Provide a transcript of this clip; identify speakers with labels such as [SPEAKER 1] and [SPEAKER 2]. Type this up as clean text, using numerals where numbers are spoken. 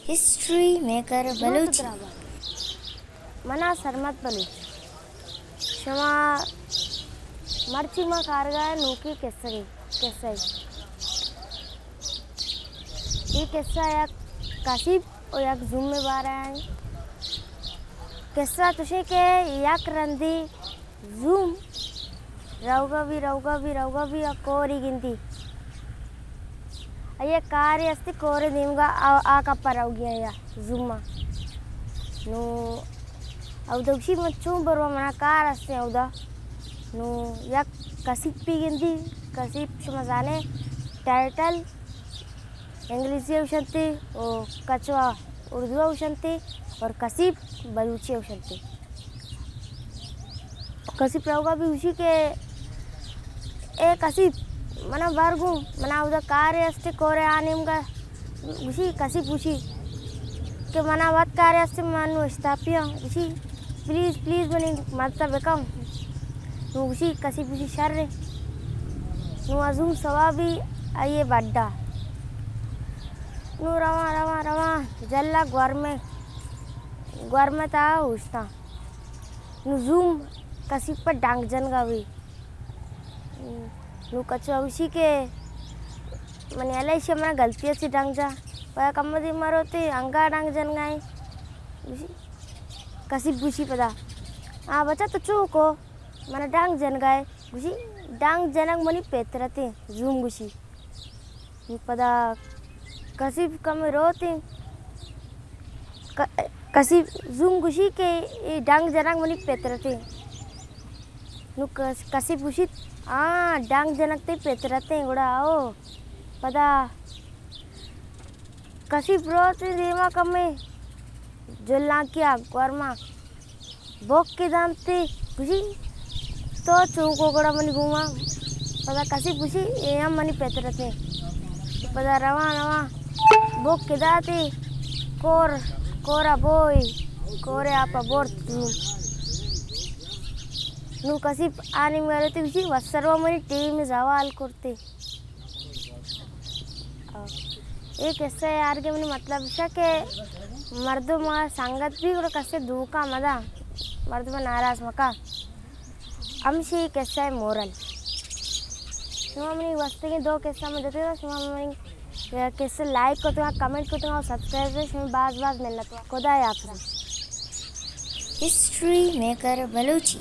[SPEAKER 1] history maker Balochi
[SPEAKER 2] मना सरमत बलूच शमा मर्ची में कारगा नूकी किस्से ये किस्सा एक काशिप और एक जूम में बारा है किस्सा तुझे के एक रंदी जूम रौगा भी कोरी गिनती अये कार्य अस्ति कोरे दीमगा आ कप्पा रौगिया या जूमा नो अवदक्षी मच्छू बरवा मना कार अस्ति अवदा नो या कसिप पी गिनती कसिप शमजाने टाइटल इंग्लिशी उशंती और कचवा उर्दू उशंती और कसिप बलूची उशंती कसिप रौगा भी उसी के ए कसिप मना वर्गू मना उदा कार्य अस्ति कोरे आनिम का उसी कसिप उसी के मना बात कार्य अस्ति मानो स्थापिया उसी प्लीज बनी माता बेकाम नु उसी कसिप उसी शर्रे नु अजूम सवा भी आये बड्डा नु रवा जल्ला ग्वार में ता उस्ता नु जूम कसिप पर डांग जन गावी नु कचवा उसी के मने अलाई से मना गलती से डांग जा पर कम्मदी मरोते अंगा डांग जन गाय उसी कसिप बुशी पदा आ बच्चा तो चूको मना डांग जन गाय उसी डांग जनक मनी पेतरते जूम गुशी पदा कसिप कम रोते कसिप जूम गुशी के डांग जनक मनी पेतरते नु कसिप गुशी डांग जनक ते पेतरते गुड़ा आओ पदा कसिप रोते देवा कमे जल्ला किया गर्मा बोक के दामते गुशी तो चूको गुड़ा मनी घूमा पदा कसिप गुशी एम मनी पेतरते पदा रवा बोक के दाते कोरा बोई कोरे आपा बोर नु कसिप आने में ते उसी वसरवा मनी टीम जवाल करते एक ऐसा यार के मनी मतलब इशा के मर्दों में संगत भी और कसे धोखा मदा मर्दों में नाराज मका अमशी कैसा है मोरल सुमा मनी वस्ते के दो कैसा में देते हो सुमा मनी कैसे लाइक को तो कमेंट को तो सब्सक्राइब से सुमा बाज मिलना तो खुदा है आपसे
[SPEAKER 1] हिस्ट्री मेकर बलूची